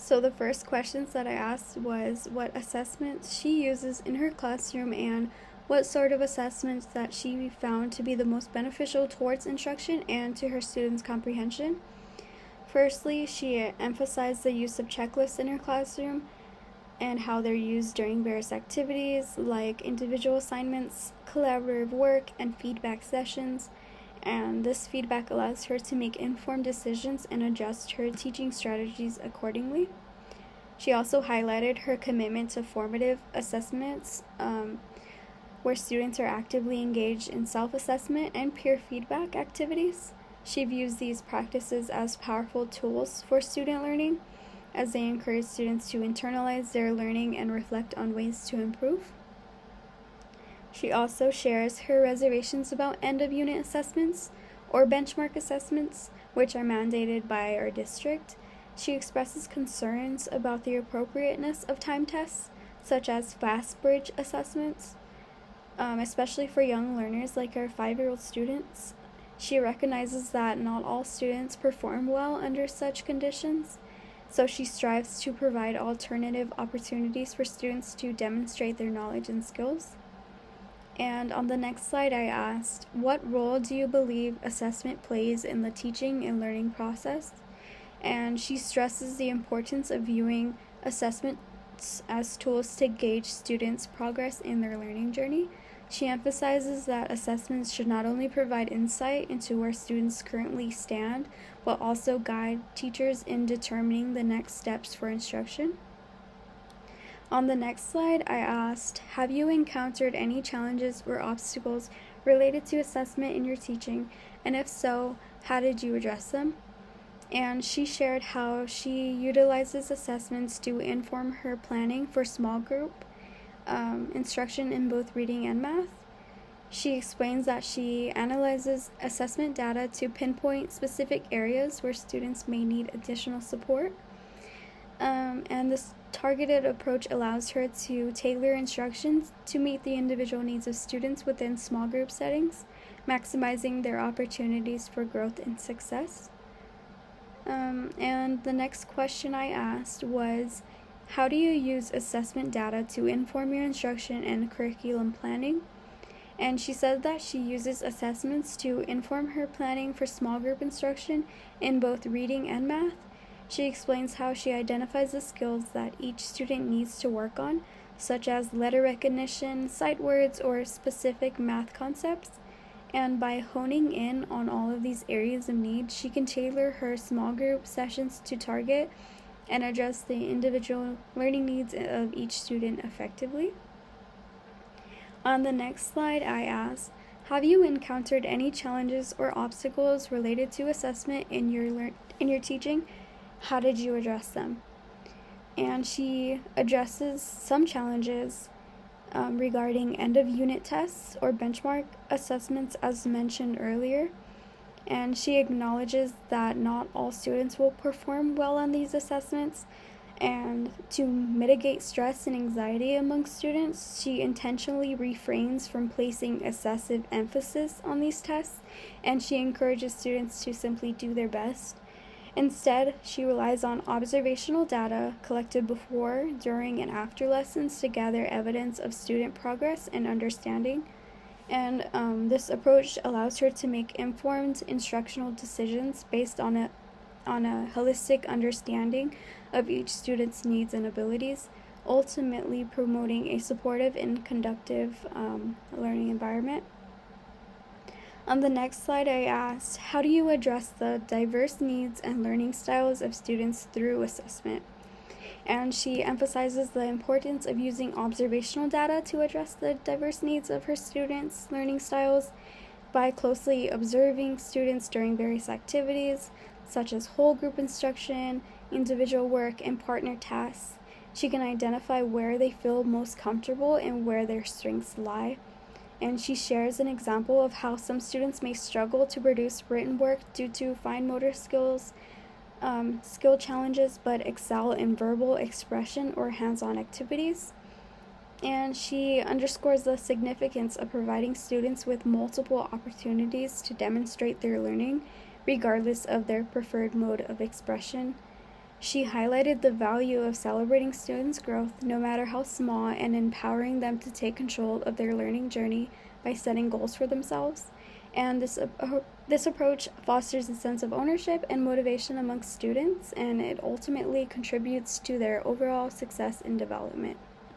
So the first questions that I asked was what assessments she uses in her classroom and what sort of assessments that she found to be the most beneficial towards instruction and to her students' comprehension. Firstly, she emphasized the use of checklists in her classroom and how they're used during various activities like individual assignments, collaborative work, and feedback sessions. And this feedback allows her to make informed decisions and adjust her teaching strategies accordingly. She also highlighted her commitment to formative assessments, where students are actively engaged in self-assessment and peer feedback activities. She views these practices as powerful tools for student learning, as they encourage students to internalize their learning and reflect on ways to improve. She also shares her reservations about end-of-unit assessments or benchmark assessments, which are mandated by our district. She expresses concerns about the appropriateness of time tests, such as fast bridge assessments, especially for young learners like our 5-year-old students. She recognizes that not all students perform well under such conditions, so she strives to provide alternative opportunities for students to demonstrate their knowledge and skills. And on the next slide, I asked, what role do you believe assessment plays in the teaching and learning process? And she stresses the importance of viewing assessments as tools to gauge students' progress in their learning journey. She emphasizes that assessments should not only provide insight into where students currently stand, but also guide teachers in determining the next steps for instruction. On the next slide, I asked, have you encountered any challenges or obstacles related to assessment in your teaching? And if so, how did you address them? And she shared how she utilizes assessments to inform her planning for small group instruction in both reading and math. She explains that she analyzes assessment data to pinpoint specific areas where students may need additional support. And this targeted approach allows her to tailor instructions to meet the individual needs of students within small group settings, maximizing their opportunities for growth and success. And the next question I asked was, how do you use assessment data to inform your instruction and curriculum planning? And she said that she uses assessments to inform her planning for small group instruction in both reading and math. She explains how she identifies the skills that each student needs to work on, such as letter recognition, sight words, or specific math concepts. And by honing in on all of these areas of need, she can tailor her small group sessions to target and address the individual learning needs of each student effectively. On the next slide, I asked, have you encountered any challenges or obstacles related to assessment in your teaching? How did you address them? And she addresses some challenges regarding end-of-unit tests or benchmark assessments as mentioned earlier. And she acknowledges that not all students will perform well on these assessments. And to mitigate stress and anxiety among students, she intentionally refrains from placing excessive emphasis on these tests, and she encourages students to simply do their best. Instead, she relies on observational data collected before, during, and after lessons to gather evidence of student progress and understanding. And this approach allows her to make informed instructional decisions based on a holistic understanding of each student's needs and abilities, ultimately promoting a supportive and conducive learning environment. On the next slide, I asked, how do you address the diverse needs and learning styles of students through assessment? And she emphasizes the importance of using observational data to address the diverse needs of her students' learning styles by closely observing students during various activities, such as whole group instruction, individual work, and partner tasks. She can identify where they feel most comfortable and where their strengths lie. And she shares an example of how some students may struggle to produce written work due to fine motor skills, skill challenges, but excel in verbal expression or hands-on activities. And she underscores the significance of providing students with multiple opportunities to demonstrate their learning, regardless of their preferred mode of expression. She highlighted the value of celebrating students' growth, no matter how small, and empowering them to take control of their learning journey by setting goals for themselves. And this approach fosters a sense of ownership and motivation amongst students, and it ultimately contributes to their overall success and development.